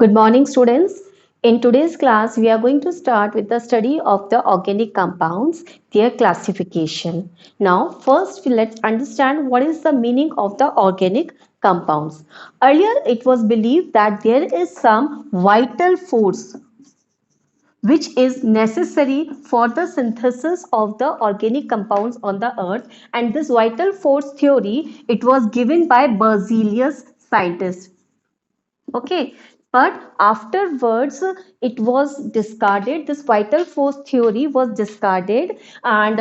Good morning, students. In today's class, we are going to start with the study of the organic compounds, their classification. Now, first, let's understand what is the meaning of the organic compounds. Earlier, it was believed that there is some vital force which is necessary for the synthesis of the organic compounds on the earth, and this vital force theory it was given by Berzelius scientist. Okay, but afterwards it was discarded. This vital force theory was discarded, and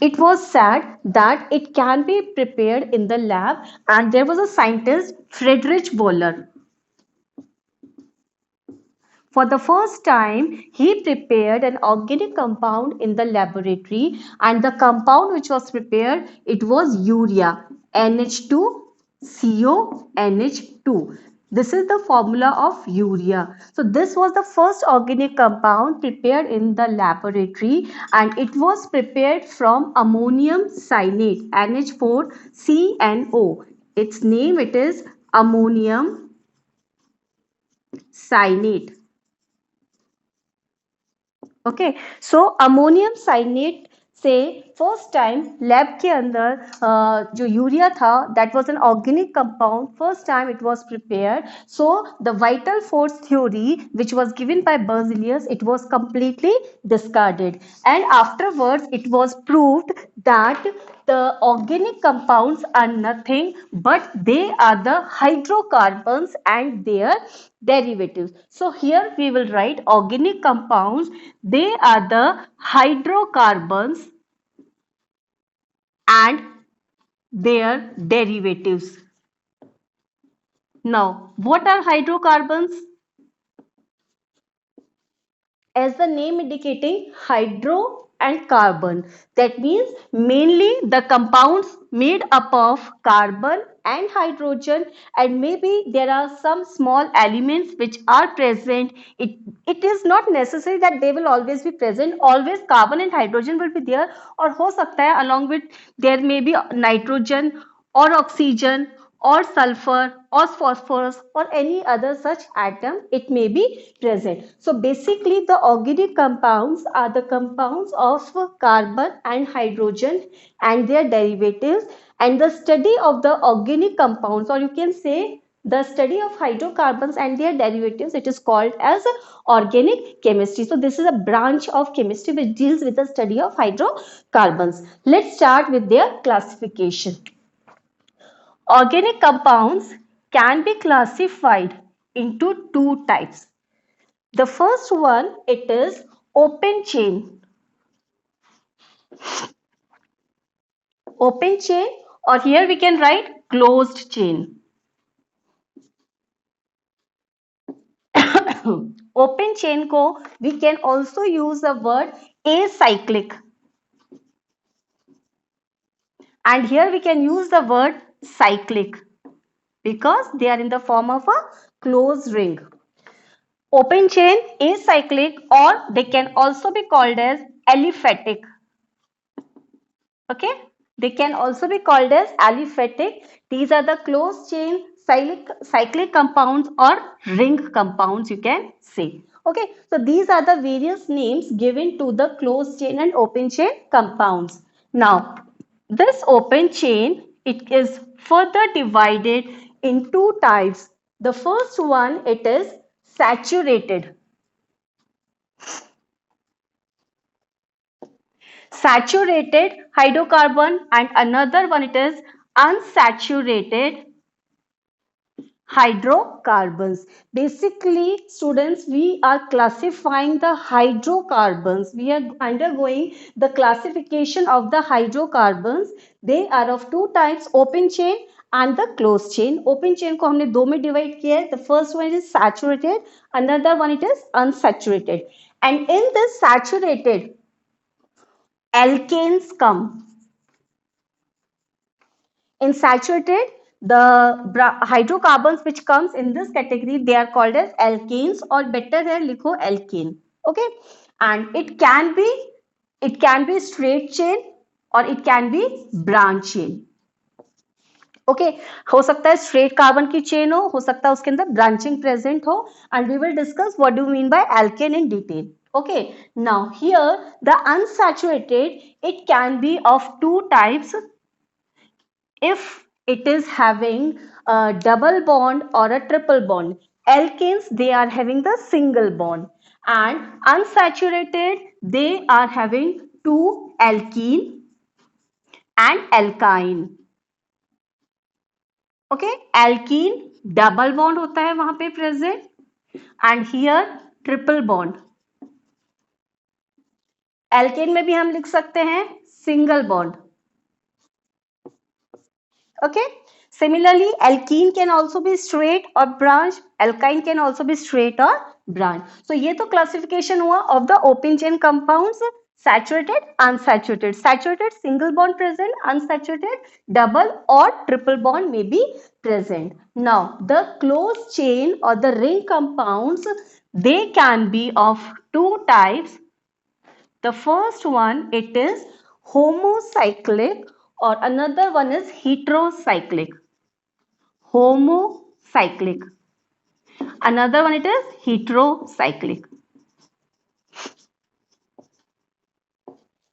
it was said that it can be prepared in the lab. And there was a scientist, Friedrich Wöhler. For the first time, he prepared an organic compound in the laboratory, and the compound which was prepared, it was urea, NH2CO NH2. This is the formula of urea. So this was the first organic compound prepared in the laboratory, and it was prepared from ammonium cyanate, NH4CNO. Its name it is ammonium cyanate. Okay so ammonium cyanate से first time lab के अंदर जो urea था that was an organic compound first time it was prepared so the vital force theory which was given by Berzelius it was completely discarded and afterwards it was proved that the organic compounds are nothing but they are the hydrocarbons and their derivatives. So here we will write organic compounds. They are the hydrocarbons and their derivatives. Now, what are hydrocarbons? As the name indicating hydro and carbon, that means mainly the compounds made up of carbon and hydrogen, and maybe there are some small elements which are present. It is not necessary that they will always be present. Always carbon and hydrogen will be there, or हो सकता है along with there may be nitrogen or oxygen or sulfur or phosphorus or any other such atom it may be present. So basically the organic compounds are the compounds of carbon and hydrogen and their derivatives, and the study of the organic compounds, or you can say the study of hydrocarbons and their derivatives, it is called as organic chemistry. So this is a branch of chemistry which deals with the study of hydrocarbons. Let's start with their classification. Organic compounds can be classified into two types. The first one, it is open chain. Open chain, or here we can write closed chain. Open chain ko we can also use the word acyclic. And here we can use the word cyclic because they are in the form of a closed ring. Open chain, acyclic, or they can also be called as aliphatic. Okay, they can also be called as aliphatic. These are the closed chain cyclic compounds or ring compounds, you can say. Okay, so these are the various names given to the closed chain and open chain compounds. Now, this open chain, it is further divided in two types. The first one, it is saturated. Saturated hydrocarbon, and another one it is unsaturated hydrocarbons. Basically, students, we are classifying the hydrocarbons. We are undergoing the classification of the hydrocarbons. They are of two types, open chain and the closed chain. Open chain को हमने दो में divide किया है. The first one is saturated, another one it is unsaturated. And in this saturated, alkanes come. In saturated, the hydrocarbons which comes in this category, they are called as alkanes, or better है लिखो alkane. Okay, and it can be straight chain or it can be branch chain. Okay हो सकता है straight carbon की chain हो सकता है उसके अंदर ब्रांचिंग प्रेजेंट हो and we will discuss what do mean by alkane in detail. Okay, now here the unsaturated it can be of two types if it is having a double bond or a triple bond. Alkanes they are having the single bond and unsaturated they are having two alkene and alkyne. Okay, alkene double bond होता है वहां पे present and here triple bond. alkane में भी हम लिख सकते हैं single bond. Okay. Similarly, alkene can also be straight or branch. Alkyne can also be straight or branch. So ये तो classification हुआ of the open chain compounds. Saturated, unsaturated. Saturated single bond present, unsaturated double or triple bond may be present. Now the closed chain or the ring compounds they can be of two types. The first one it is homocyclic or another one is heterocyclic. Homocyclic. Another one it is heterocyclic.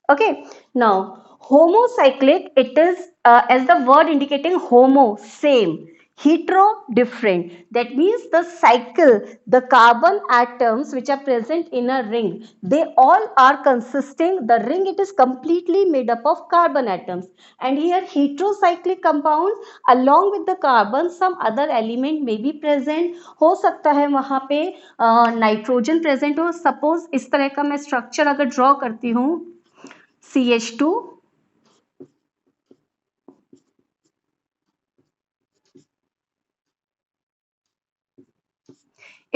Okay. Now homocyclic it is as the word indicating homo same. Hetero different, that means the cycle the carbon atoms which are present in a ring they all are consisting the ring it is completely made up of carbon atoms and here heterocyclic compound along with the carbon some other element may be present हो सकता है वहां पे nitrogen present हो suppose इस तरह का मैं स्ट्रक्चर अगर ड्रॉ करती हूँ CH2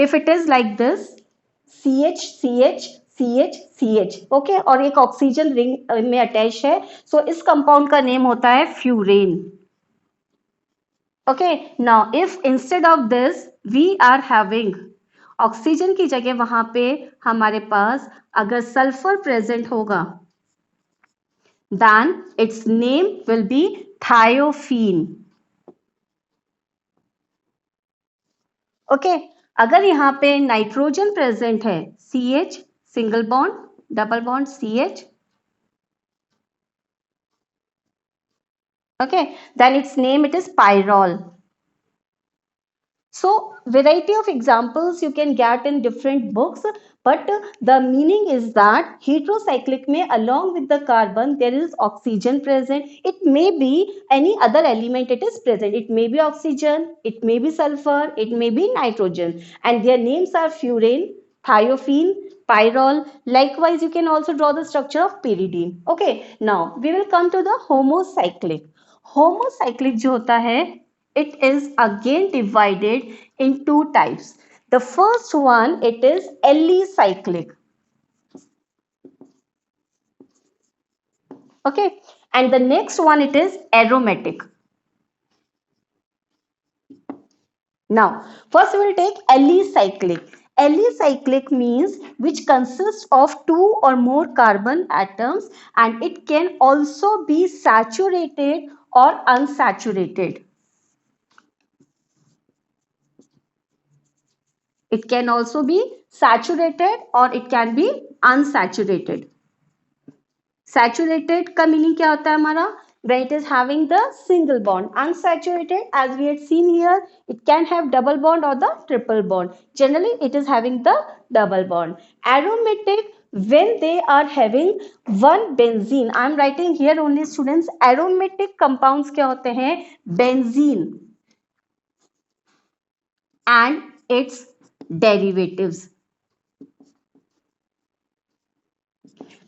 if it is like this CH CH CH CH okay और एक ऑक्सीजन रिंग में अटैच है सो इस कंपाउंड का नेम होता है furan. Okay now if instead of this we are having oxygen की जगह वहां पे हमारे पास अगर सल्फर प्रेजेंट होगा then its name will be thiopheene. Okay अगर यहाँ पे नाइट्रोजन प्रेजेंट है CH single bond double bond CH okay then its name it is pyrrole. So variety of examples you can get in different books but the meaning is that heterocyclic में along with the carbon there is oxygen present. It may be any other element it is present. It may be oxygen, it may be sulfur, it may be nitrogen and their names are furane, thiopheene, pyrrole. Likewise you can also draw the structure of pyridine. Okay now we will come to the homocyclic. Homocyclic जो होता है it is again divided in two types. The first one it is alicyclic. Okay and the next one it is aromatic. Now first we will take alicyclic. Alicyclic means which consists of two or more carbon atoms and it can also be saturated or unsaturated. It can also be saturated or it can be unsaturated. Saturated का meaning क्या होता है हमारा when it is having the single bond. Unsaturated as we had seen here it can have double bond or the triple bond. Generally it is having the double bond. Aromatic when they are having one benzene. I am writing here only students. Aromatic compounds क्या होते हैं benzene and its derivatives.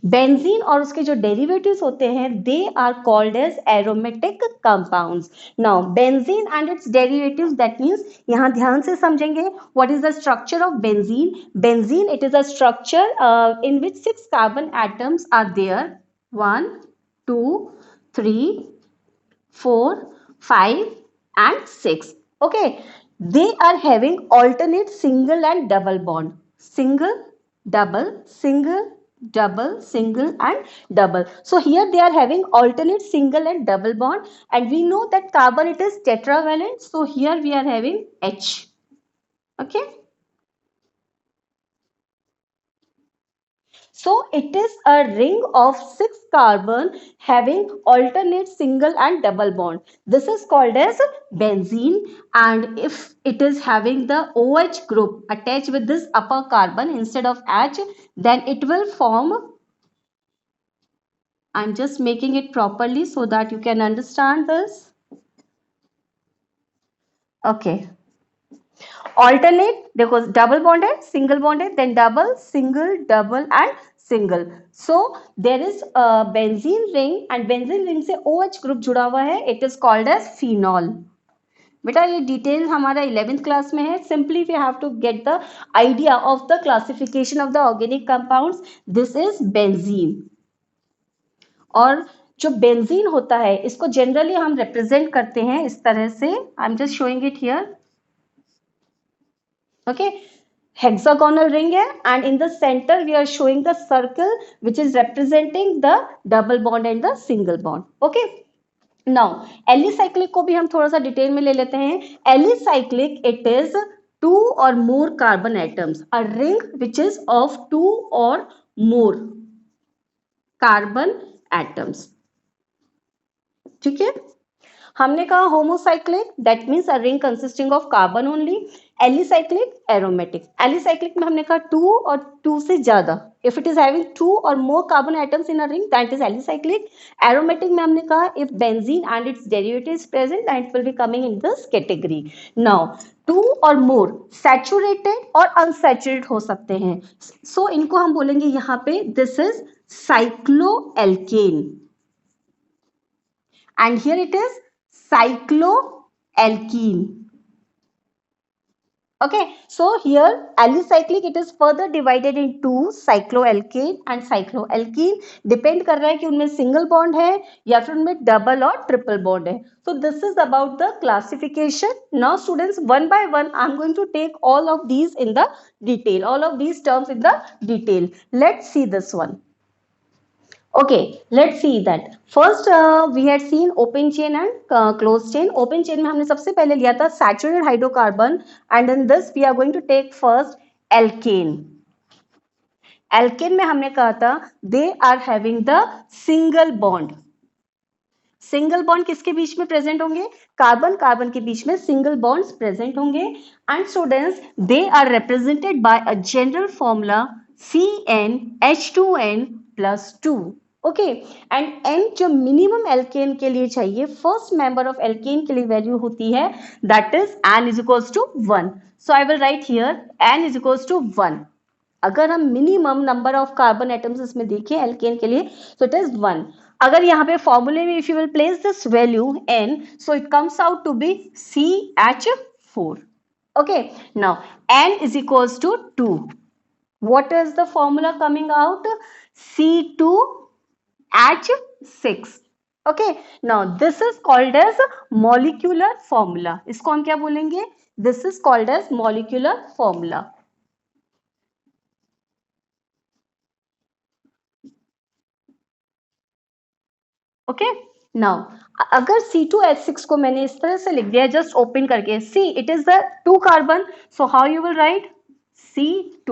Benzene और उसके जो derivatives होते हैं they are called as aromatic compounds. Now benzene and its derivatives that means यहां ध्यान से समझेंगे what is the structure of benzene. Benzene it is a structure in which 6 carbon atoms are there 1 2 3 4 5 and 6. Okay they are having alternate single and double bond. Single double single double, single, and double. So here they are having alternate single and double bond, and we know that carbon it is tetravalent. So here we are having H. Okay. So it is a ring of 6 carbon having alternate single and double bond. This is called as benzene, and if it is having the OH group attached with this upper carbon instead of H, then it will form, I'm just making it properly so that you can understand this. Okay. Alternate, देखो double bonded, single bonded, then double, single, double and single. So there is a benzene ring, and benzene ring से OH group जुड़ा हुआ है. It is called as phenol. बेटा ये detail हमारा 11th class में है. Simply we have to get the idea of the classification of the organic compounds. This is benzene. और जो बेंजीन होता है इसको जनरली हम रिप्रेजेंट करते हैं इस तरह से. I am just showing it here. Okay, hexagonal ring है, and in the center we are showing the circle which is representing the double bond and the single bond. Okay, now alicyclic को भी हम थोड़ा सा detail में ले लेते हैं. Alicyclic it is 2 or more carbon atoms, a ring which is of 2 or more carbon atoms. ठीक है. हमने कहा homocyclic that means a ring consisting of carbon only. Alicyclic aromatic. Alicyclic में हमने कहा 2 और 2 से ज्यादा. इफ इट इज हैविंग 2 और more carbon atoms in a ring that is alicyclic. Aromatic में हमने कहा if benzene and its derivatives present that it will be coming in this category. Now 2 और मोर सैचुरेटेड और अनसैचुरेटेड हो सकते हैं. सो इनको हम बोलेंगे यहाँ पे this is cycloalkane, and here it is cycloalkene. Okay, so here alicyclic it is further divided into cycloalkane and cycloalkene. Depend कर रहा है कि उनमें single bond है या फिर उनमें double और triple bond है. So this is about the classification. Now students, one by one I am going to take all of these in the detail, all of these terms in the detail. Let's see this one. Okay, let's see that. First we had seen open chain and closed chain. Open chain में हमने सबसे पहले लिया था saturated hydrocarbon, and in this we are going to take first alkane. Alkane में हमने कहा था they are having the single bond. Single bond किसके बीच में प्रेजेंट होंगे? कार्बन कार्बन के बीच में सिंगल बॉन्ड्स प्रेजेंट होंगे. And students they are represented by a general formula CnH2n+2. Okay, and n जो मिनिमम एल्केन के लिए चाहिए, फर्स्ट मेंबर ऑफ एल्केन के लिए वैल्यू होती है that is n is equals to 1. So I will write here n is equals to 1. अगर हम minimum number of carbon atoms इसमें देखें एल्केन के लिए तो इट इज 1. अगर यहाँ पे फॉर्मूले में if you will place this value n, so it comes out to be CH4. Okay, now n is equals to 2. What is the formula coming out? C2H6. Okay, now this is called as molecular formula. इसको हम क्या बोलेंगे? This is called as molecular formula. Okay, now अगर C2H6 को मैंने इस तरह से लिख दिया जस्ट ओपन करके, C it is the 2 carbon, so how you will write? C2.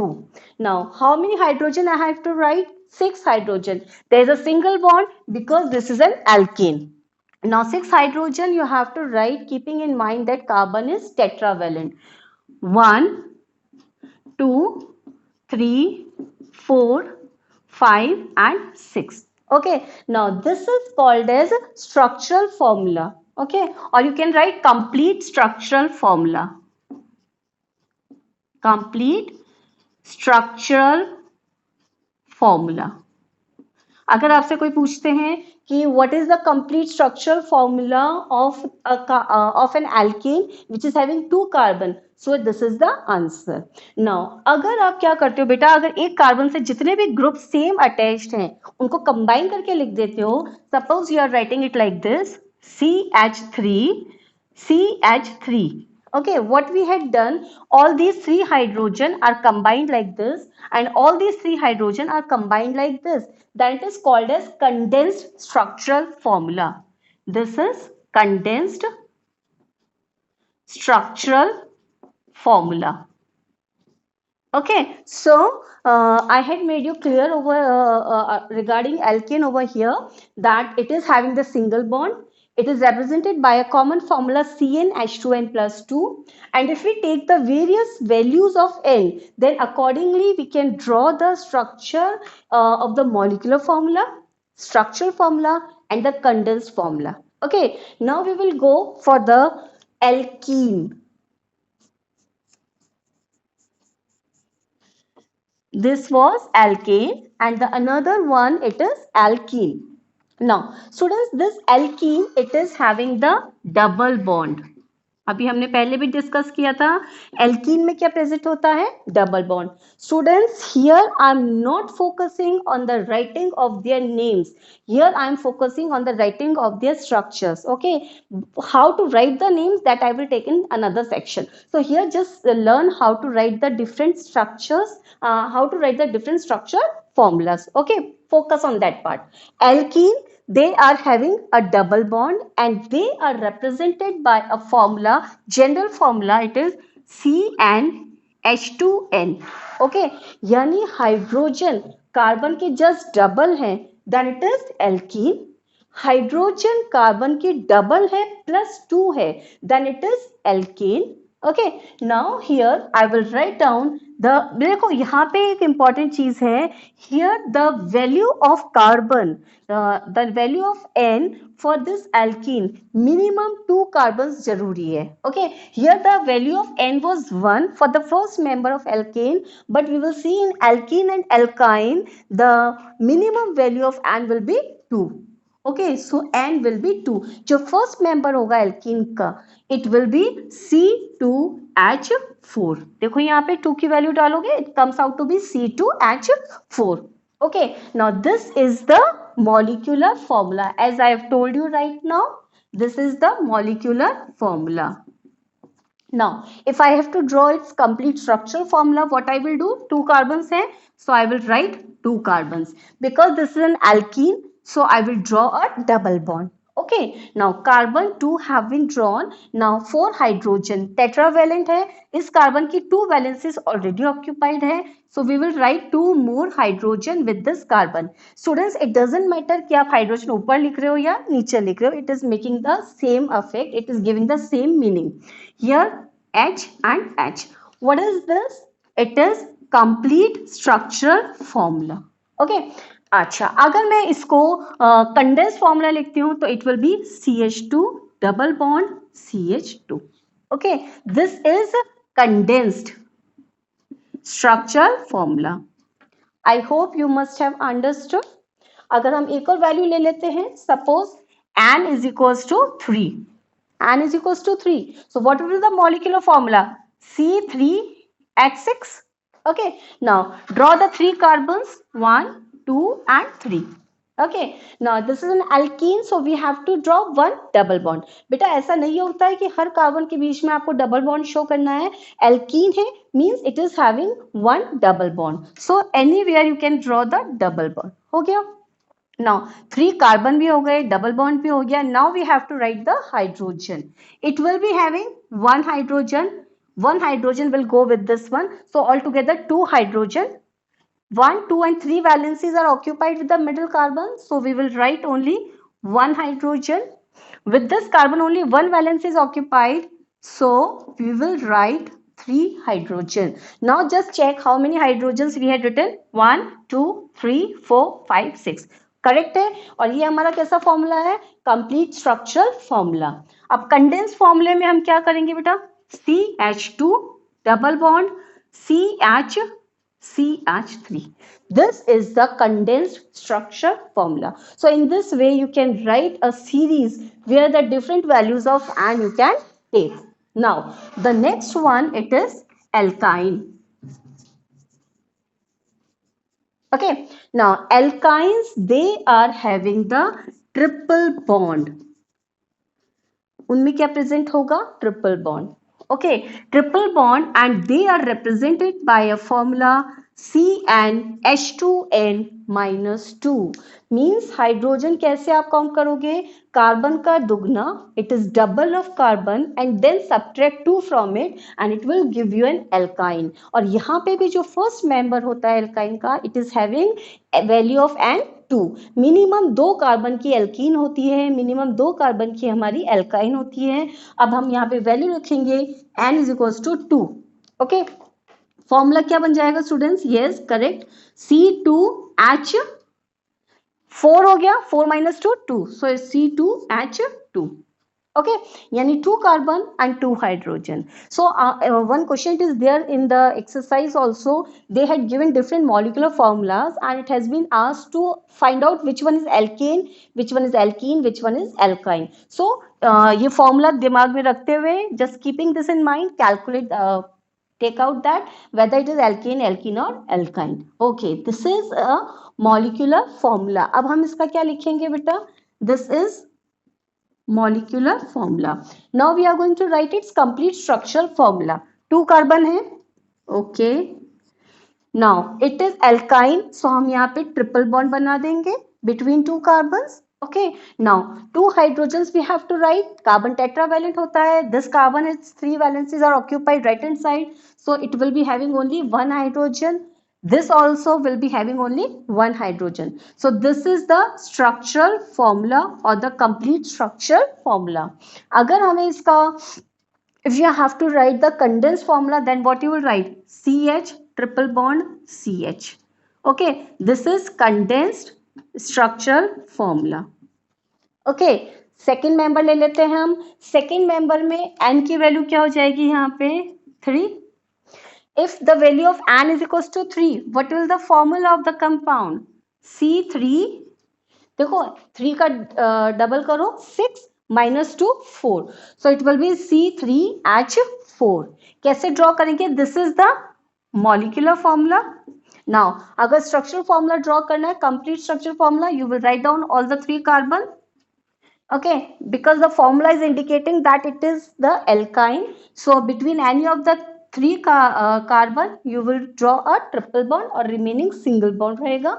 Now how many hydrogen I have to write? 6 hydrogen. There is a single bond because this is an alkane. Now 6 hydrogen you have to write keeping in mind that carbon is tetravalent. 1, 2, 3, 4, 5 and 6. Okay, now this is called as structural formula. Okay, or you can write complete structural formula. Complete structural formula. अगर आपसे कोई पूछते हैं कि what is the complete structural formula of an alkane which is having 2 carbon, so this is the answer. Now अगर आप क्या करते हो बेटा, अगर एक कार्बन से जितने भी ग्रुप सेम अटैच्ड हैं उनको कंबाइन करके लिख देते हो. Suppose you are writing it like this CH3 CH3. Okay, what we had done, all these three hydrogen are combined like this, and all these three hydrogen are combined like this. That is called as condensed structural formula. This is condensed structural formula. Okay, so I had made you clear over regarding alkane over here that it is having the single bond. It is represented by a common formula CnH2n plus 2. And if we take the various values of N, then accordingly we can draw the structure of the molecular formula, structural formula, and the condensed formula. Okay, now we will go for the alkene. This was alkane and the another one it is alkene. Now students, this alkene it is having the double bond. अभी हमने पहले भी discuss किया था alkene में क्या present होता है double bond students here I am not focusing on the writing of their names here I am focusing on the writing of their structures okay how to write the names that I will take in another section so here just learn how to write the different structures how to write the different structure formulas okay focus on that part alkene they are having a double bond and they are represented by a formula general formula it is CnH2n okay यानी hydrogen carbon के just double है then it is alkene hydrogen carbon की double है plus 2 है then it is alkane okay now here I will write down the देखो यहाँ पे एक इंपॉर्टेंट चीज है here the value of carbon the value of N for this alkene minimum 2 carbon जरूरी है okay here the value of N was 1 for the first member of alkane but we will see in alkene and alkyne the minimum value of N will be 2 okay so N will be 2 जो first member होगा alkene का it will be C2H4 देखो यहाँ पे 2 की वैल्यू डालोगे it comes out to be C2H4 okay now this is the molecular formula as I have told you right now this is the molecular formula now if I have to draw its complete structural formula what I will do 2 carbons hai so I will write 2 carbons because this is an alkene so I will draw a double bond okay now carbon 2 have been drawn now 4 hydrogen tetravalent hai is carbon ki 2 valencies already occupied hai so we will write 2 more hydrogen with this carbon students it doesn't matter कि आप hydrogen ऊपर लिख रहे हो या नीचे लिख रहे हो it is making the same effect it is giving the same meaning here H and H what is this it is complete structural formula okay अच्छा अगर मैं इसको कंडेंस फॉर्मूला लिखती हूं तो it will B CH2 double bond CH2 okay this is condensed structural formula I hope you must have understood अगर हम एक और वैल्यू ले लेते हैं suppose n is equals to 3 n is equals to 3 so what will be the molecular formula C3H6 okay now draw the 3 carbons 1 2 and 3 okay now this is an alkene so we have to draw one double bond बेटा ऐसा नहीं होता है कि हर carbon के बीच में आपको डबल बॉन्ड शो करना है alkene है means it is having one double bond so anywhere you can draw the double bond हो गया now 3 carbon भी हो गए double bond भी हो गया now we have to write the hydrogen it will be having one hydrogen will go with this one so altogether 2 hydrogen 1, 2 and 3 valencies are occupied with the middle carbon. So we will write only one hydrogen. With this carbon only one valence is occupied. So we will write 3 hydrogen. Now just check how many hydrogens we had written. 1, 2, 3, 4, 5, 6. Correct है और ये हमारा कैसा formula है complete structural formula अब condense फॉर्मूले में हम क्या करेंगे बेटा CH2 double bond CH3 this is the condensed structure formula so in this way you can write a series where the different values of n you can take now the next one it is alkyne okay now alkynes they are having the triple bond उनमें क्या present होगा triple bond Okay, triple bond and they are represented by a formula CnH2n minus 2 means hydrogen कैसे आप count करोगे, carbon का दुगना, it is double of carbon and then subtract 2 from it and it will give you an alkyne. और यहाँ पे भी जो फर्स्ट मेंबर होता है एल्काइन का, it is having value of N 2। Minimum 2 carbon की एल्कीन होती है, मिनिमम 2 कार्बन की हमारी एल्काइन होती है। अब हम यहाँ पे वैल्यू रखेंगे n is equals to 2। Okay, formula क्या बन जाएगा स्टूडेंट्स, यस करेक्ट, C2H4 हो गया, 4 minus 2 2, so C2H2। okay, yani 2 carbon and 2 hydrogen. So one question is there in the exercise also, they had given different molecular formulas and it has been asked to find out which one is alkane, which one is alkene, which one is alkyne. So ये formula दिमाग में रखते हुए, just keeping this in mind, calculate, take out that whether it is alkane, alkene or alkyne. Okay, this is a molecular formula. अब हम इसका क्या लिखेंगे बेटा, this is molecular formula. Now we are going to write its complete structural formula. 2 carbon है, okay. Now it is alkyne, so हम यहाँ पे triple bond बना देंगे between 2 carbons. Okay, now 2 hydrogens we have to write, carbon tetravalent होता है, this carbon its 3 valencies are occupied right hand side, so it will be having only 1 hydrogen. This also will be having only 1 hydrogen. So this is the structural formula or the complete structural formula. अगर हमें इसका, if you have to write the condensed formula, then what you will write, CH triple bond CH. Okay, this is condensed structural formula. Okay, second member ले लेते हैं हम। Second member में n की value क्या हो जाएगी यहाँ पे 3। If the value of n is equals to 3, what will the formula of the compound? C3, देखो 3 का डबल करो 6 minus 2 4, so it will be C3H4। कैसे ड्रॉ करेंगे, this is the molecular formula. Now अगर स्ट्रक्चरल फॉर्मूला ड्रॉ करना है, complete structural formula, you will write down all the 3 carbon, okay, because the formula is indicating that it is the alkyne, so between any of the 3 carbon you will draw a triple bond और remaining single bond रहेगा।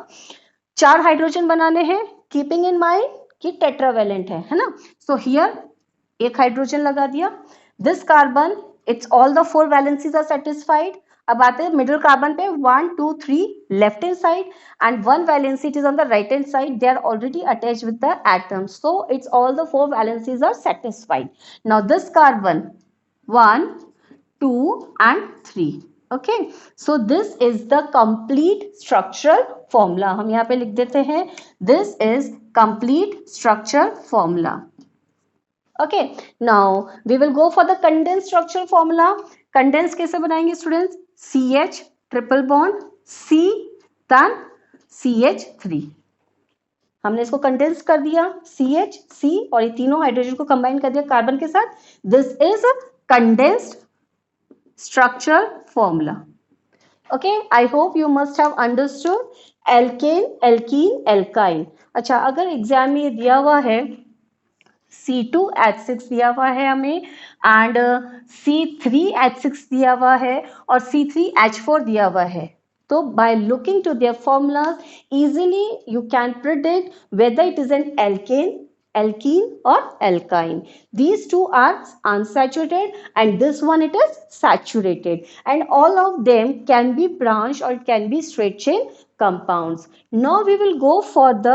4 hydrogen बनाने हैं, keeping in mind कि tetravalent है ना, so here एक hydrogen लगा दिया। This carbon its all the 4 valencies are satisfied. अब आते हैं मिडिल कार्बन पे, 1 2 3 left hand side and 1 valency, it is on the right hand side, they are already attached with the atoms, so it's all the 4 valencies are satisfied. Now this carbon 1 2 and 3, okay, so this is the complete structural formula. हम यहाँ पे लिख देते हैं, this is complete structural formula. Okay, now we will go for the condensed structural formula. Condensed कैसे बनाएंगे students, CH triple bond C then CH3, हमने इसको कंडेंस कर दिया, CH C और ये तीनों हाइड्रोजन को कंबाइन कर दिया कार्बन के साथ। This is condensed structural formula. Okay, I hope you must have understood alkane, alkene, alkyne. अच्छा, अगर एग्जाम में ये दिया हुआ है C2H6 दिया हुआ है हमें एंड C3H6 दिया हुआ है और C3H4 दिया हुआ है, so by looking to their formulas, easily you can predict whether it is an alkane, alkene or alkyne. These two are unsaturated and this one it is saturated, and all of them can be branched or it can be straight chain compounds. Now we will go for the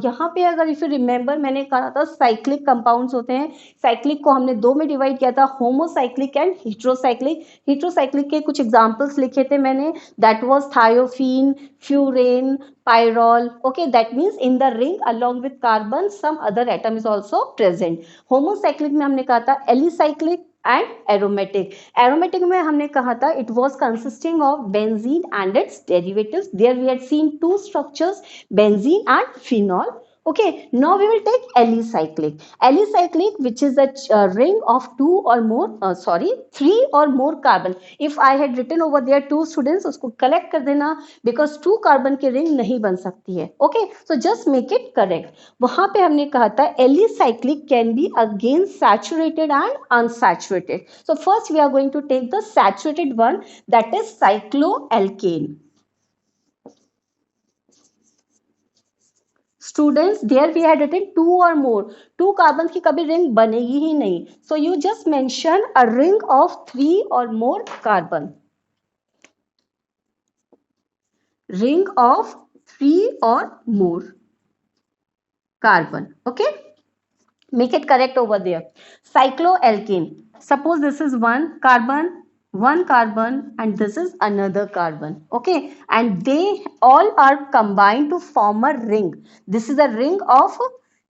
यहाँ पे अगर if you remember मैंने कहा था cyclic compounds होते हैं। cyclic को हमने दो में डिवाइड किया था, homocyclic and heterocyclic। heterocyclic के कुछ एग्जाम्पल्स लिखे थे मैंने, that was thiophene, furane, pyrrole। okay, that means in the ring along with carbon some other atom is also present। homocyclic में हमने कहा था alicyclic and aromatic। aromatic में हमने कहा था it was consisting of benzene and its derivatives, there we had seen two structures, benzene and phenol। Okay, now we will take alicyclic. Alicyclic, which is a ring of two or more, three or more carbon. If I had written over there two, students, उसको correct कर देना, because two carbon की ring नहीं बन सकती है. Okay, so just make it correct. वहाँ पे हमने कहा था alicyclic can be again saturated and unsaturated. So first we are going to take the saturated one, that is cycloalkane. Students, there we had written two or more. Two carbons की कभी ring बनेगी ही नहीं. So you just mention a ring of three or more carbon. Ring of three or more carbon. Okay. Make it correct over there. Cycloalkane. Suppose this is one carbon, and this is another carbon. Okay, and they all are combined to form a ring. This is a ring of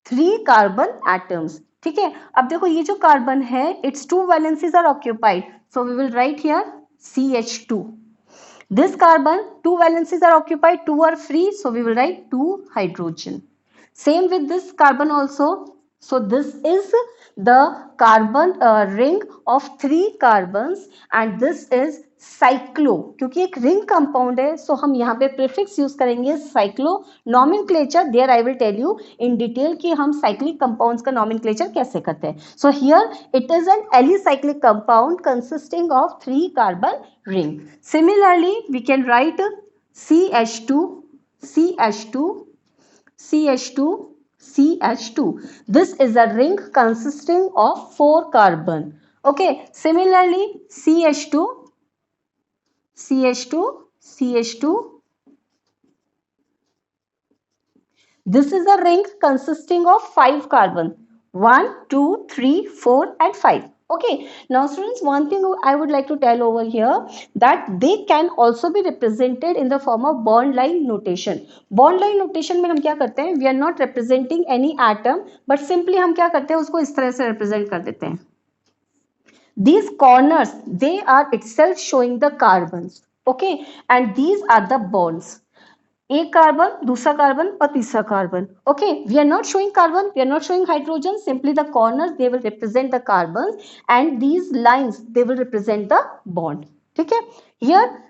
three carbon atoms. ठीक है, अब देखो ये जो carbon है, its two valencies are occupied, so we will write here CH2. This carbon, two valencies are occupied, two are free, so we will write 2 hydrogen. Same with this carbon also. So this is the carbon ring of three carbons, and this is cyclo. क्योंकि एक ring compound है, so हम यहाँ पे prefix use करेंगे cyclo. Nomenclature there I will tell you in detail कि हम cyclic compounds का nomenclature कैसे करते हैं. So here it is an alicyclic compound consisting of three carbon ring. Similarly, we can write CH2, CH2, CH2, CH2. This is a ring consisting of 4 carbon. Okay, similarly CH2, CH2, CH2. This is a ring consisting of 5 carbon. 1, 2, 3, 4 and 5. Okay, now students, one thing I would like to tell over here, that they can also be represented in the form of bond line notation. Bond line notation में हम क्या करते हैं? We are not representing any atom, but simply हम क्या करते हैं? उसको इस तरह से represent कर देते हैं. These corners, they are itself showing the carbons. Okay, and these are the bonds. एक कार्बन, दूसरा कार्बन और तीसरा carbon. Okay, we are not showing carbon, we are not showing hydrogen, simply the corners they will represent the carbons, and these lines they will represent the bond. ठीक है, here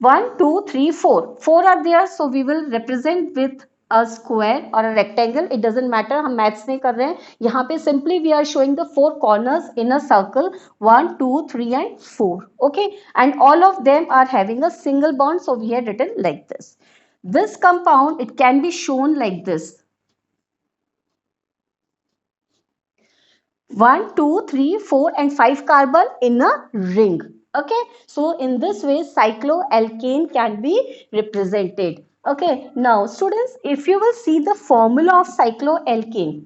1, 2, 3, 4 are there, so we will represent with a square or a rectangle, it doesn't matter, हम maths नहीं कर रहे हैं. यहाँ पे simply we are showing the 4 corners in a circle, 1, 2, 3 and 4. Okay, and all of them are having a single bond, so we have written like this. This compound, it can be shown like this. 1, 2, 3, 4 and 5 carbon in a ring. Okay, so in this way cycloalkane can be represented. Okay, now students, if you will see the formula of cycloalkane,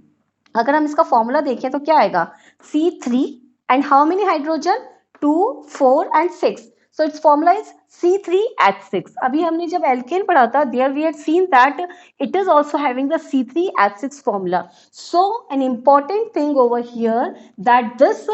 अगर हम इसका formula देखें तो क्या आएगा? C3 and how many hydrogen? 2, 4 and 6. So its formula is C3H6. अभी हमने जब alkane पढ़ा था, there we had seen that it is also having the C3H6 formula. So an important thing over here, that this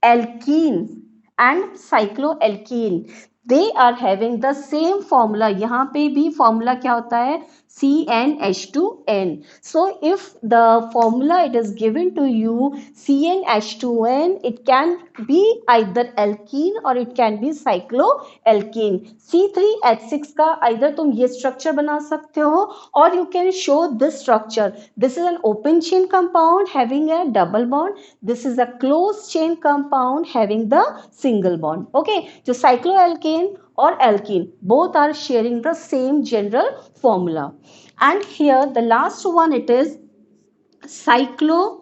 alkene and cycloalkane, they are having the same formula. यहाँ पे भी formula क्या होता है? CnH2n. So if the formula it is given to you CnH2n, it can be either alkene or it can be cycloalkane. C3H6 का either तुम ये structure बना सकते हो, or you can show this structure. This is an open chain compound having a double bond. This is a closed chain compound having the single bond. Okay, so cycloalkane or alkene, both are sharing the same general formula. And here the last one, it is cycloalkene.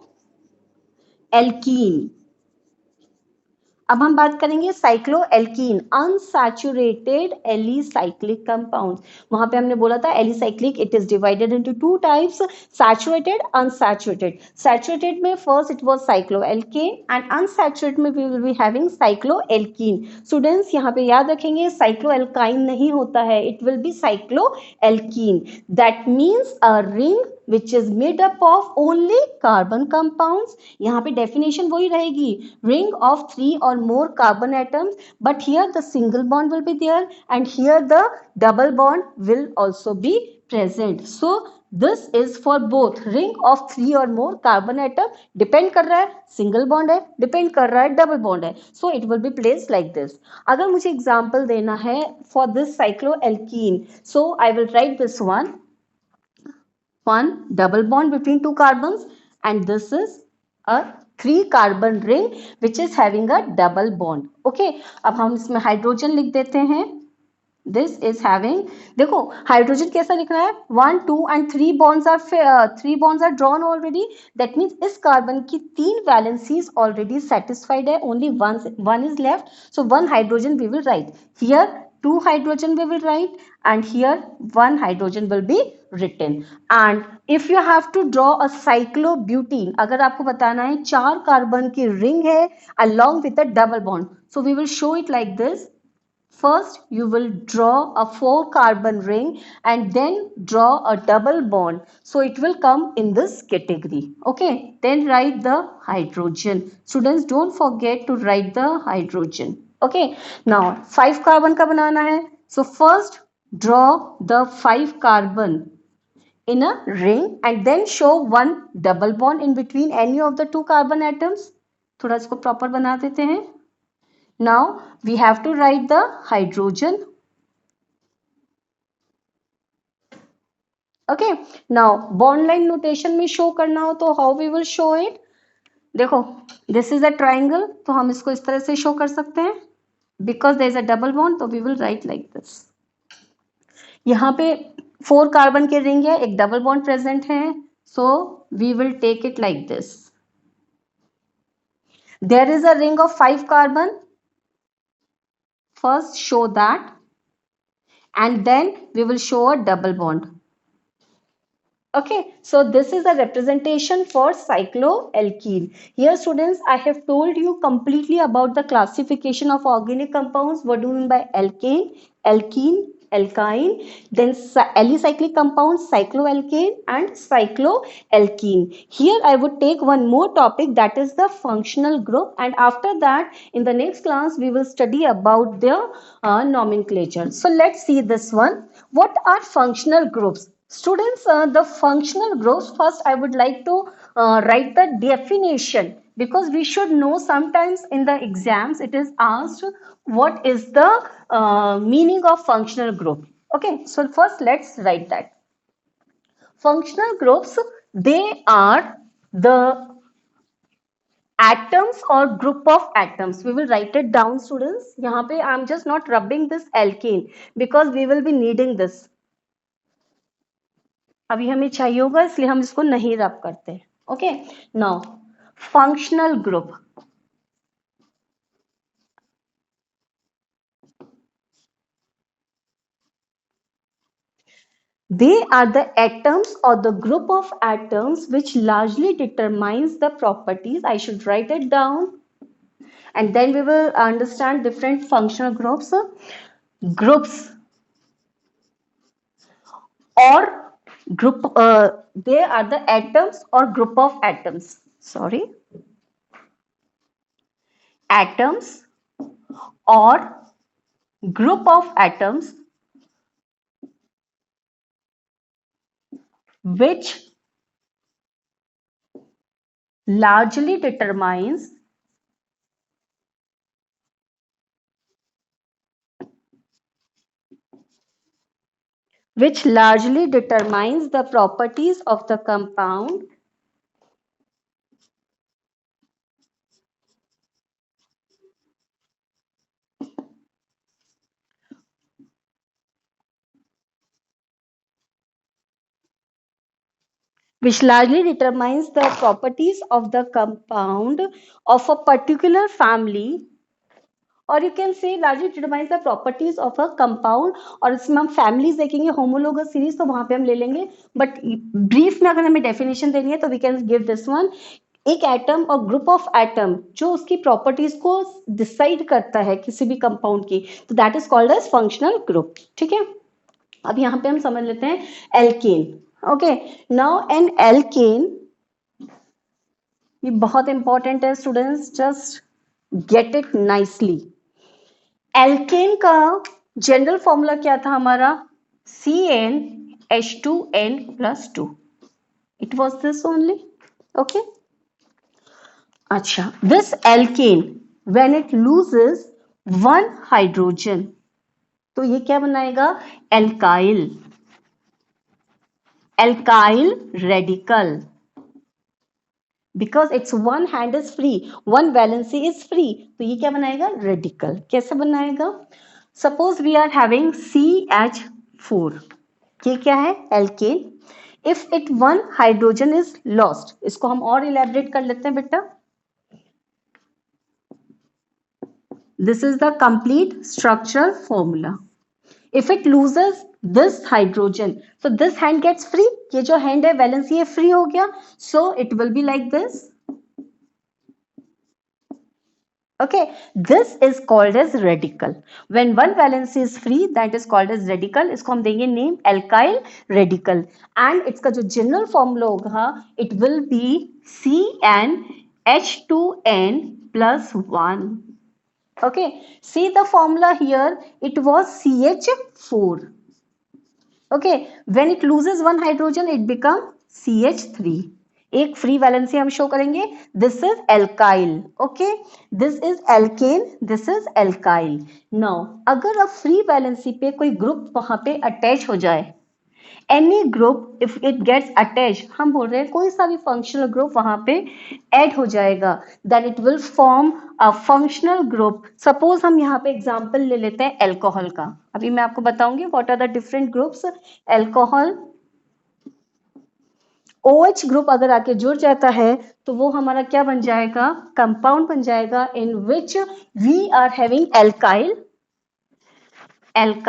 अब हम बात करेंगे cycloalkene, unsaturated alicyclic compounds. वहां पे हमने बोला था alicyclic it is divided into two types, saturated, unsaturated. Saturated में first it was cycloalkane and unsaturated में we will be having cycloalkene. Students यहाँ पे याद रखेंगे साइक्लोएल्काइन नहीं होता है, it will be cycloalkene. That means a ring which is made up of only carbon compounds. यहाँ पे definition वही रहेगी, ring of 3 or more carbon atoms, but here the single bond will be there and here the double bond will also be present. So this is for both ring of 3 और more carbon atom. Depend कर रहा है single bond है, depend कर रहा है double bond है. So it will B place like this. अगर मुझे एग्जांपल देना है for this cycloalkene, so I will right this one double bond between two carbons, and this is a 3 carbon ring which is having a double bond. Okay, अब हम इसमें hydrogen लिख देते हैं. दिस इज हैविंग, देखो hydrogen कैसा लिख रहा है, 1 2 and 3 bonds are drawn already. That means इस कार्बन की 3 valencies ऑलरेडी सेटिस्फाइड है, only one is left. So 1 hydrogen we will write here, 2 hydrogen we will write, and here 1 hydrogen will be written. And if you have to draw a cyclobutene, अगर आपको बताना है 4 carbon की ring है along with a double bond, so we will show it like this. First, you will draw a 4 carbon ring and then draw a double bond. So it will come in this category. Okay, then write the hydrogen. Students, don't forget to write the hydrogen. Okay, now 5 carbon का बनाना है. So first, draw the 5 carbon in a ring and then show one double bond in between any of the 2 carbon atoms. थोड़ा इसको proper बना देते हैं. Now we have to write the hydrogen. Okay, now bond line notation में show करना हो तो how we will show it? देखो, this is a triangle, तो हम इसको इस तरह से show कर सकते हैं. Because there is a double bond, तो we will write like this. यहाँ पे 4 कार्बन के रिंग है, एक डबल बॉन्ड प्रेजेंट है, so we will take it like this. There is a ring of 5 carbon. First show that, and then we will show a double bond. Okay, so this is a representation for cycloalkene. Here students, I have told you completely about the classification of organic compounds. What do you mean by alkane, alkene, alkyne, then alicyclic compounds, cycloalkane and cycloalkene. Here I would take one more topic, that is the functional group, and after that in the next class we will study about their nomenclature. So let's see this one. What are functional groups? Students, the functional groups, first I would like to write the definition, because we should know, sometimes in the exams it is asked what is the meaning of functional group. Okay, so first let's write that. Functional groups, they are the atoms or group of atoms. We will write it down students. यहाँ पे I am just not rubbing this alkane because we will be needing this. अभी हमें चाहिए होगा, इसलिए हम इसको नहीं रब करते. Okay, now functional group. They are the atoms or the group of atoms which largely determines the properties. I should write it down and then we will understand different functional groups. Groups or group, they are the atoms or group of atoms. Sorry, atoms or group of atoms which largely determines the properties of the compound of a particular family, और you can say largely determines the properties of a compound. और इसमें हम families देखेंगे, homologous series, तो वहां पे हम ले लेंगे. बट ब्रीफ में अगर हमें डेफिनेशन देनी है तो we can give this one. एक एटम और ग्रुप ऑफ एटम जो उसकी प्रॉपर्टीज को डिसाइड करता है किसी भी कंपाउंड की, तो that is called as functional group. ठीक है, अब यहाँ पे हम समझ लेते हैं alkane. Okay, now an alkane, ये बहुत इंपॉर्टेंट है students, just get it nicely. Alkane का जनरल फॉर्मूला क्या था हमारा? CN H2N plus 2. It was this only. Okay. Acha. This alkane, when it loses one hydrogen, तो ये क्या बनाएगा? Alkyl. Alkyl radical. Because its one hand is free, one valency is free, तो ये क्या बनाएगा? Radical. कैसे बनाएगा? Suppose we are having CH4. ये क्या है? Alkane. If it one hydrogen is lost, इसको हम और elaborate कर लेते हैं बेटा. This is the complete structural formula. If it loses this hydrogen, so this hand gets free. ये जो hand है valence ये free हो गया. So it will be like this. Okay, this is called as radical. When one valence is free, that is called as radical. इसको हम देंगे name alkyl radical. And इसका जो general formula होगा, it will be CnH2n plus 1. Okay, see the formula here, it was CH4. Okay, when it loses one hydrogen, it become CH3. एक free valency हम show करेंगे. This is alkyl. Okay, this is alkane, this is alkyl. Now अगर अब free valency पे कोई group वहां पे attach हो जाए, any group if it gets attach, हम बोल रहे हैं कोई सा भी फंक्शनल ग्रुप वहां पे ऐड हो जाएगा, then it will form a functional group. Suppose हम यहाँ पे एग्जांपल ले लेते हैं एल्कोहल का. अभी मैं आपको बताऊंगी what are the different groups. Alcohol OH group अगर आके जुड़ जाता है तो वो हमारा क्या बन जाएगा? कंपाउंड बन जाएगा in which we are having alkyl and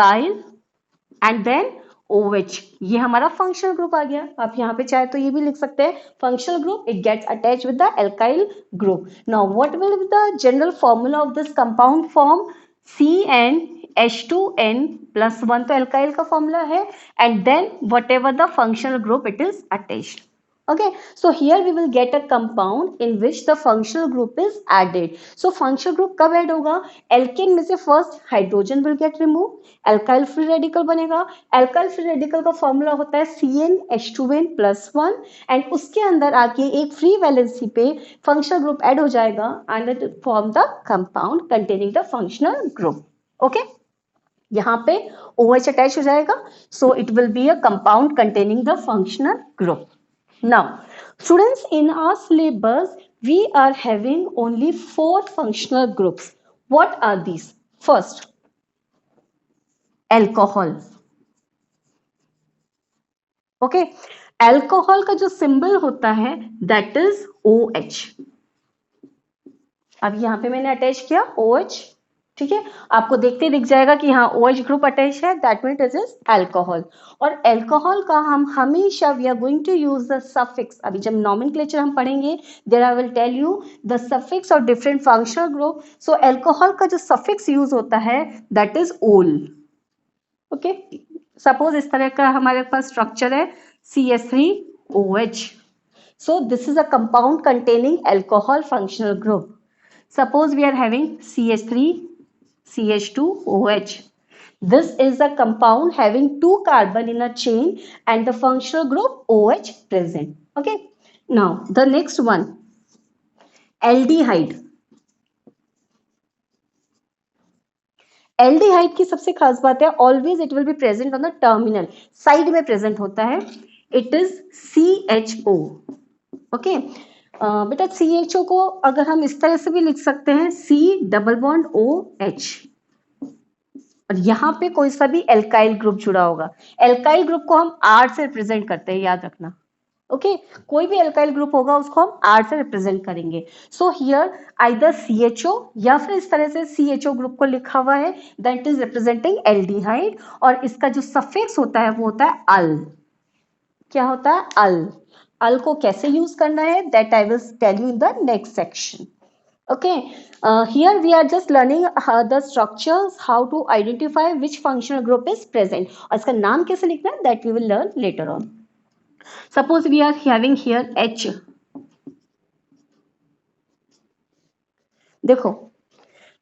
then OH. ये हमारा फंक्शनल ग्रुप आ गया. आप यहाँ पे चाहे तो ये भी लिख सकते हैं functional group, it gets attach with the alkyl group. Now what will be the general formula of this compound form? CnH2n plus 1 तो एल्काइल का फॉर्मूला है, and then whatever the functional group it is attached. Okay, so here we will get a compound in which the functional group is added. So functional group कब add होगा? Alkane में से first hydrogen will get removed, alkyl free radical बनेगा. alkyl free radical का formula होता है CnH2n plus 1 and उसके अंदर आके एक free valency पे functional group add हो जाएगा and it form the compound containing the functional group. Okay, यहाँ पे OH attach हो जाएगा, so it will be a compound containing the functional group. Now, students, in our syllabus, we are having only 4 functional groups. What are these? First, alcohol. Okay, alcohol का जो symbol होता है that is OH. अब यहाँ पे मैंने attach किया OH. ठीक है, आपको देखते दिख जाएगा कि हाँ OH ग्रुप अटैच है, that means it is alcohol. और अल्कोहल का हम हमेशा we are going to use the suffix. अभी जब नॉमेनक्लेचर हम पढ़ेंगे there I will tell you the suffix of different functional group. So alcohol का जो सफिक्स यूज होता है that is ol. Okay, suppose इस तरह का हमारे पास स्ट्रक्चर है CH3OH. So this is a compound containing alcohol functional group. Suppose we are having CH3CH2OH. This is a compound having 2 carbon in a chain and the functional group OH present. Okay. Now the next one, aldehyde. Aldehyde की सबसे खास बात है always it will be present on the terminal. Side में present होता है. It is CHO. Okay. बेटा CHO को अगर हम इस तरह से भी लिख सकते हैं C डबल बॉन्ड OH. और यहाँ पे कोई सा भी एल्काइल ग्रुप जुड़ा होगा. एल्काइल ग्रुप को हम R से रिप्रेजेंट करते हैं, याद रखना. ओके, कोई भी एल्काइल ग्रुप होगा उसको हम R से रिप्रेजेंट करेंगे. सो हियर आइदर CHO या फिर इस तरह से CHO ग्रुप को लिखा हुआ है दैट इज रिप्रेजेंटिंग एल्डिहाइड. और इसका जो सफिक्स होता है वो होता है अल. क्या होता है? अल. अल को कैसे यूज करना है that I will tell you in the next section. Okay, here we are just learning the structures, how to identify which functional group is present. और इसका नाम कैसे लिखना है that we will learn later on. Suppose we are having here H. देखो,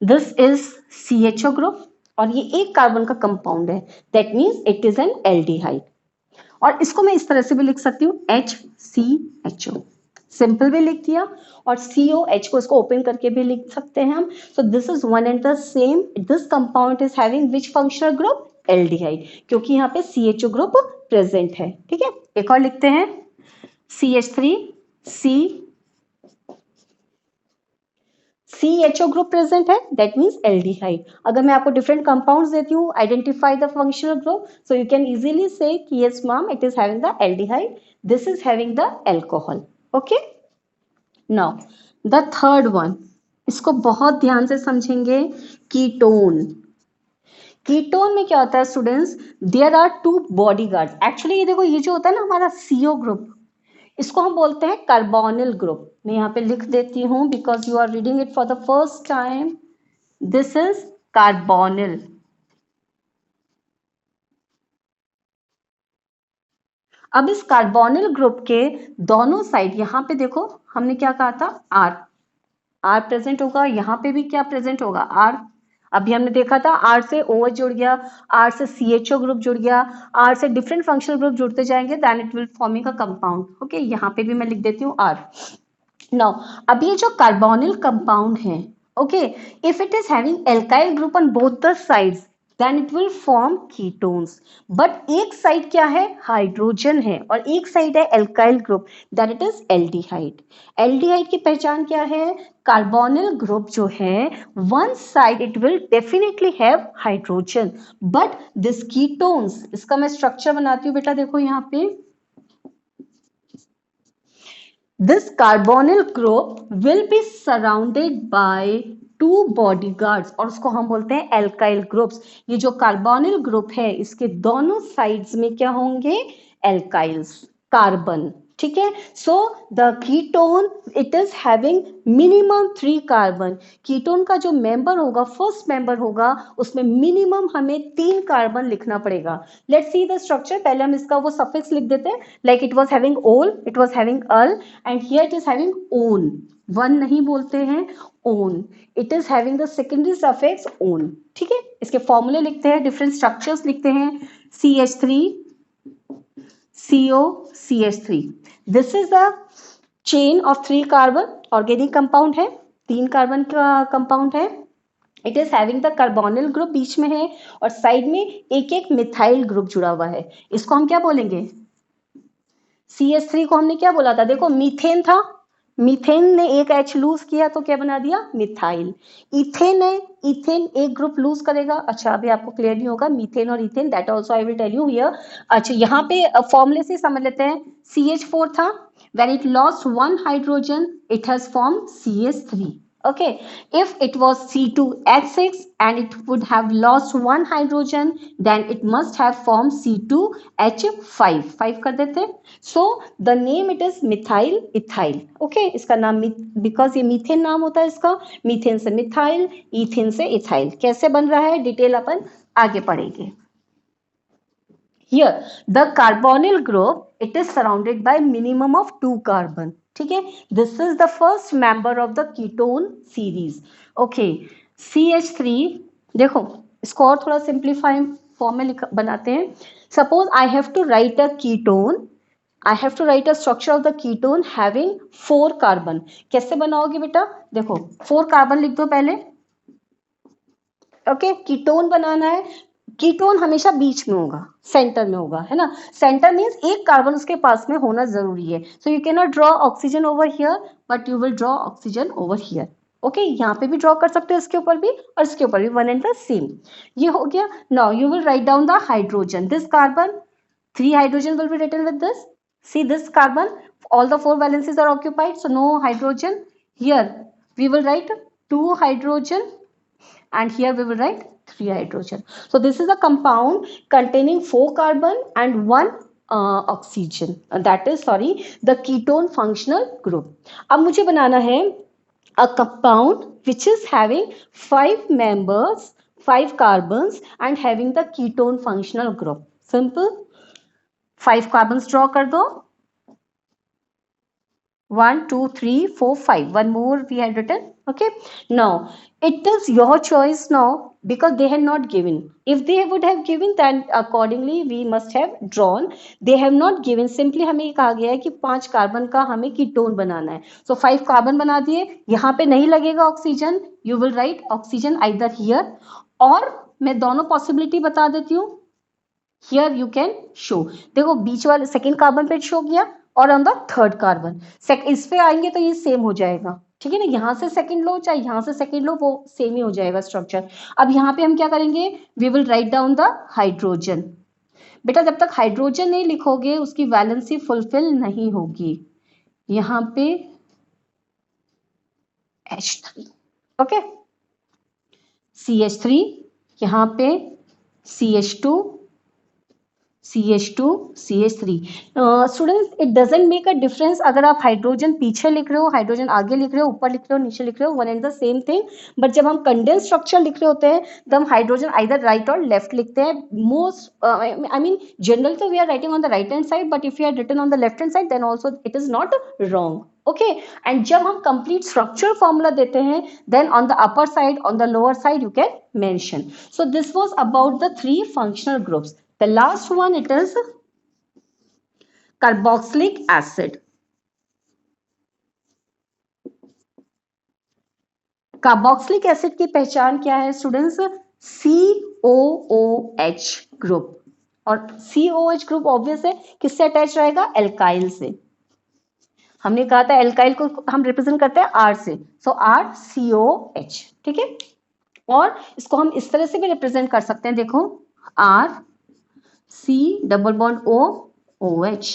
this is CHO group और ये एक कार्बन का कंपाउंड है, that means it is an aldehyde. और इसको मैं इस तरह से भी लिख सकती हूँ HCHO, सिंपल भी लिख दिया, और COH को इसको ओपन करके भी लिख सकते हैं हम। सो this is one and the same, this compound is having which functional group, aldehyde, क्योंकि यहाँ पे CHO ग्रुप प्रेजेंट है। ठीक है, एक और लिखते हैं CH3 CHO ग्रुप प्रेजेंट है, दैट मीन्स एल्डिहाइड। अगर मैं आपको डिफरेंट कंपाउंड्स देती हूँ, identify the functional group, so you can easily से कि yes ma'am it is having the aldehyde, this is having the alcohol. Okay, now the third one, इसको बहुत ध्यान से समझेंगे, कीटोन। कीटोन में क्या होता है students, there are two bodyguards. Actually ये देखो, ये जो होता है ना हमारा CO ग्रुप, इसको हम बोलते हैं कार्बोनिल ग्रुप। मैं यहाँ पे लिख देती हूँ because you are reading it for the first time, this is carbonyl. अब इस कार्बोनिल ग्रुप के दोनों साइड, यहाँ पे देखो हमने क्या कहा था, आर प्रेजेंट होगा, यहाँ पे भी क्या प्रेजेंट होगा, आर। अभी हमने देखा था आर से OH जुड़ गया, आर से CHO ग्रुप जुड़ गया, आर से डिफरेंट फंक्शनल ग्रुप जुड़ते जाएंगे, then it will forming a compound. Okay, यहाँ पे भी मैं लिख देती हूँ आर। नाउ अब ये जो कार्बोनिल कंपाउंड है, okay, if it is having alkyl group on both the sides, then it will form ketones. But एक साइड क्या है, हाइड्रोजन है, और एक साइड है alkyl group, that it is aldehyde. Aldehyde की पहचान क्या है, कार्बोनिल ग्रुप जो है, one side it will definitely have hydrogen, but this ketones, इसका मैं स्ट्रक्चर बनाती हूँ बेटा, देखो यहाँ पे, this carbonyl group will be surrounded by two bodyguards, और उसको हम बोलते हैं एल्काइल ग्रुप्स। ये जो कार्बोनिल ग्रुप है, इसके दोनों साइड्स में क्या होंगे, एल्काइल्स, कार्बन। ठीक है, so the ketone it is having minimum 3 carbon. Ketone का जो मेंबर होगा, फर्स्ट मेंबर होगा, उसमें मिनिमम हमें 3 कार्बन लिखना पड़ेगा। लेट्स सी द स्ट्रक्चर, पहले हम इसका वो सफिक्स लिख देते हैं, like it was having ol, it was having al, and here it is having one. One नहीं बोलते हैं, one, it is having the secondary suffix one. ठीक है, इसके फॉर्मूले लिखते हैं, डिफरेंट स्ट्रक्चर्स लिखते हैं, CH3 CO CH3, this is the chain of 3 carbon, organic compound है, 3 कार्बन का कंपाउंड है। It is having the carbonyl group बीच में है, और साइड में एक एक मिथाइल ग्रुप जुड़ा हुआ है, इसको हम क्या बोलेंगे, CH3 को हमने क्या बोला था, देखो मीथेन था, मीथेन ने एक H लूज किया तो क्या बना दिया, मिथाइल। इथेन है, इथेन एक ग्रुप लूज करेगा, अच्छा अभी आपको क्लियर नहीं होगा मीथेन और ethane, that also I will tell you here. अच्छा यहाँ पे फॉर्मूले से समझ लेते हैं, CH4 था, when it lost one hydrogen it has formed CH3। okay, if it was C2H6 and it would have lost one hydrogen, then it must have formed C2H5, 5 कर देते, so the name it is methyl ethyl। okay, इसका नाम because ये methane नाम होता है इसका, methane से मिथाइल, इथेन से इथाइल, कैसे बन रहा है डिटेल अपन आगे पढ़ेंगे। Here the carbonyl group it is surrounded by minimum of 2 carbon। ठीक है, this is the first member of the ketone series। okay, CH3, देखो इसको और थोड़ा सिंप्लीफाई फॉर्म में बनाते हैं। Suppose I have to write a ketone, I have to write a structure of the ketone having 4 carbon. कैसे बनाओगे बेटा, देखो 4 कार्बन लिख दो पहले। ओके, कीटोन बनाना है, कीटोन हमेशा बीच में होगा, सेंटर में होगा, है ना, सेंटर मीन्स एक कार्बन उसके पास में होना जरूरी है। So you can not draw oxygen over here, but you will draw oxygen over here. Okay, यहाँ पे भी ड्रॉ कर सकते हो, इसके ऊपर भी और इसके ऊपर भी, वन एंड द सेम। ये हो गया। Now you will write down the hydrogen, this carbon, 3 hydrogen will be written with this। see this carbon, all the 4 valencies are occupied, so no hydrogen here, we will write 2 hydrogen, and here we will write 3 hydrogen। so this is a compound containing 4 carbon and 1 oxygen, that is sorry the ketone functional group। अब मुझे बनाना है a compound which is having 5 members, 5 carbons and having the ketone functional group। simple, 5 carbons draw कर दो, 1 2 3 4 5, one more we had written. Okay, now it is your choice now, because they had not given. If they would have given, then accordingly we must have drawn. They have not given, simply हमें ये कहा गया है कि 5 carbon का हमें ketone बनाना है, सो 5 carbon बना दिए. यहाँ पे नहीं लगेगा oxygen, you will write oxygen either here, और मैं दोनों पॉसिबिलिटी बता देती हूँ. हियर यू कैन शो, देखो बीच वाले सेकेंड कार्बन पे शो किया, और ऑन द थर्ड कार्बन इस पे आएंगे तो ये सेम हो जाएगा. ठीक है ना, यहाँ से सेकंड लो चाहे यहाँ से सेकंड लो, वो सेम ही हो जाएगा स्ट्रक्चर. अब यहाँ पे हम क्या करेंगे, we will write down the hydrogen. बेटा जब तक हाइड्रोजन नहीं लिखोगे उसकी वैलेंसी फुलफिल नहीं होगी. यहाँ पे H3, ओके, CH3, यहाँ पे CH2, CH2, CH3. Students it doesn't make a difference अगर आप हाइड्रोजन पीछे लिख रहे हो, हाइड्रोजन आगे लिख रहे हो, ऊपर लिख रहे हो, नीचे लिख रहे हो, one and the same thing. But जब हम कंडेंस स्ट्रक्चर लिख रहे होते हैं तो हम हाइड्रोजन आइदर राइट और लेफ्ट लिखते हैं. मोस्ट आई मीन जनरल तो we are writing on the right hand side, but if you are written on the left hand side then also it is not wrong. Okay, and जब हम complete structure formula देते हैं then on the upper side on the lower side you can mention. So this was about the 3 functional groups. The last one it is carboxylic acid. Carboxylic acid की पहचान क्या है students? COOH group. और COOH group obvious है, किससे attach रहेगा? Alkyl से. हमने कहा था एल्काइल को हम रिप्रेजेंट करते हैं R से, सो RCOH. ठीक है, और इसको हम इस तरह से भी रिप्रेजेंट कर सकते हैं, देखो R C double bond O OH.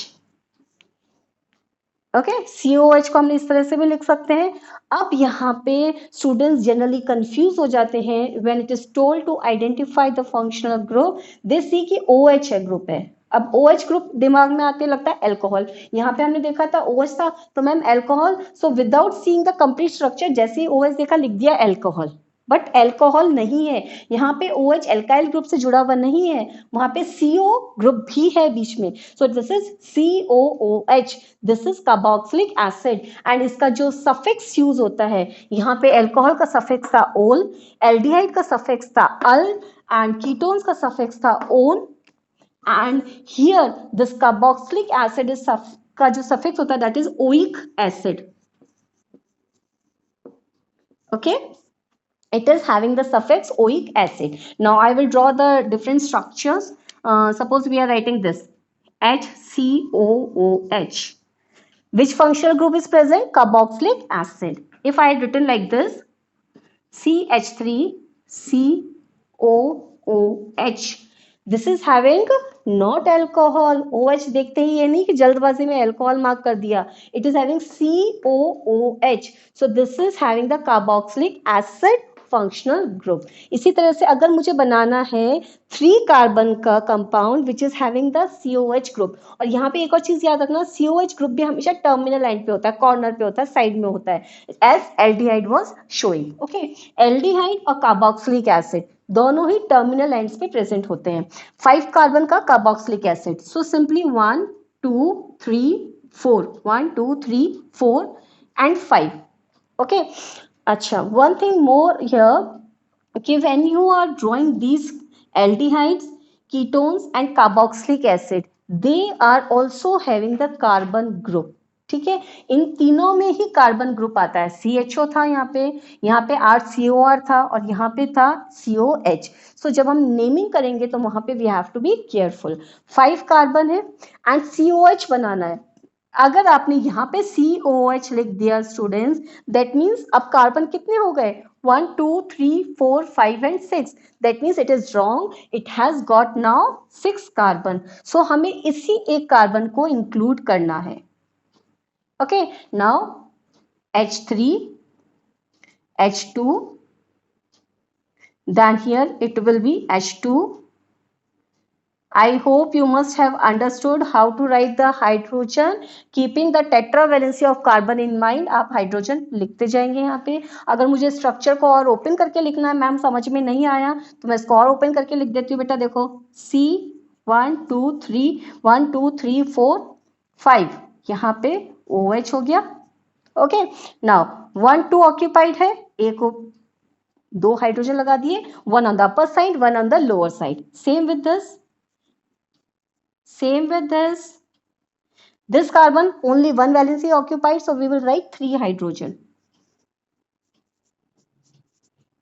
Okay, COH को हमने इस तरह से भी लिख सकते हैं. अब यहाँ पे स्टूडेंट्स जनरली कंफ्यूज हो जाते हैं when it is told to identify the functional group. They see कि OH है ग्रुप है. अब OH ग्रुप दिमाग में आते लगता है अल्कोहल. यहाँ पे हमने देखा था OH था तो ma'am alcohol. So without seeing the complete structure जैसे ही OH देखा लिख दिया अल्कोहल, बट अल्कोहल नहीं है. यहाँ पे OH एल्काइल ग्रुप से जुड़ा हुआ नहीं है, वहां पे CO ग्रुप भी है बीच में. सो this is COOH, this is carboxylic acid. And इसका जो सफिक्स यूज होता है, यहाँ पे अल्कोहल का सफिक्स था ओल, एल्डिहाइड का सफिक्स था अल, एंड कीटोन्स का सफिक्स था own. And here this carboxylic acid is का जो सफिक्स होता है that is oic acid. Okay, it is having the suffix oic acid. Now I will draw the different structures. Suppose we are writing this HCOOH. Which functional group is present? Carboxylic acid. If I had written like this CH3COOH, this is having not alcohol. OH देखते ही ये नहीं कि जल्दबाजी में alcohol mark कर दिया. It is having COOH. So this is having the carboxylic acid functional group. इसी तरह से अगर मुझे बनाना है 3 कार्बन का compound which is having the COH group, और यहाँ पे एक और चीज याद रखना, COH ग्रुप भी हमेशा टर्मिनल लाइन पे होता है, कॉर्नर पे होता है, साइड में होता है, as aldehyde was showing. Okay, aldehyde और कार्बोक्सिलिक एसिड दोनों ही टर्मिनल लाइंस पे प्रेजेंट होते हैं. 5 कार्बन का carboxylic acid, so simply 1 2 3 4, 1 2 3 4 and 5. Okay, अच्छा, one thing more here, कि when you are drawing these aldehydes, ketones and carboxylic acid, they are also having the carbon group. ठीक है, इन तीनों में ही कार्बन ग्रुप आता है. CHO था यहाँ पे RCOR था, और यहाँ पे था COH. सो जब हम नेमिंग करेंगे तो वहां पे we have to be careful. 5 carbon है एंड COH बनाना है. अगर आपने यहाँ पे COH लिख दिया स्टूडेंट्स, दैट मीन्स अब कार्बन कितने हो गए? 1 2 3 4 5 and 6. That means it is wrong, it has got now 6 carbon. So हमें इसी एक कार्बन को इंक्लूड करना है. Okay, now H3 H2, then here it will be H2. I hope you must have understood how to write the hydrogen keeping the tetravalency of carbon in mind. आप hydrogen लिखते जाएंगे यहाँ पे. अगर मुझे स्ट्रक्चर को और ओपन करके लिखना है, मैम समझ में नहीं आया तो मैं इसको और ओपन करके लिख देती हूँ. बेटा देखो C 1 2 3 1 2 3 4 5, यहाँ पे OH हो गया, ओके, नाउ 1 2 ऑक्यूपाइड है, एक दो हाइड्रोजन लगा दिए, one on the upper side, one on the lower side. Same with this. Same with this. This carbon only one valency occupied, so we will write 3 hydrogen.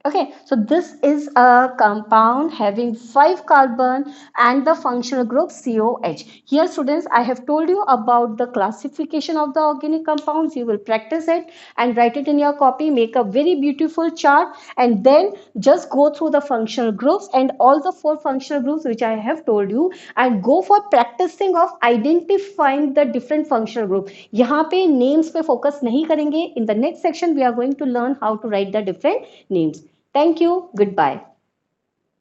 Okay, so this is a compound having 5 carbon and the functional group COH. Here students, I have told you about the classification of the organic compounds. You will practice it and write it in your copy, make a very beautiful chart, and then just go through the functional groups and all the 4 functional groups which I have told you, and go for practicing of identifying the different functional group. यहाँ पे names पे focus नहीं करेंगे. In the next section we are going to learn how to write the different names. Thank you. Goodbye.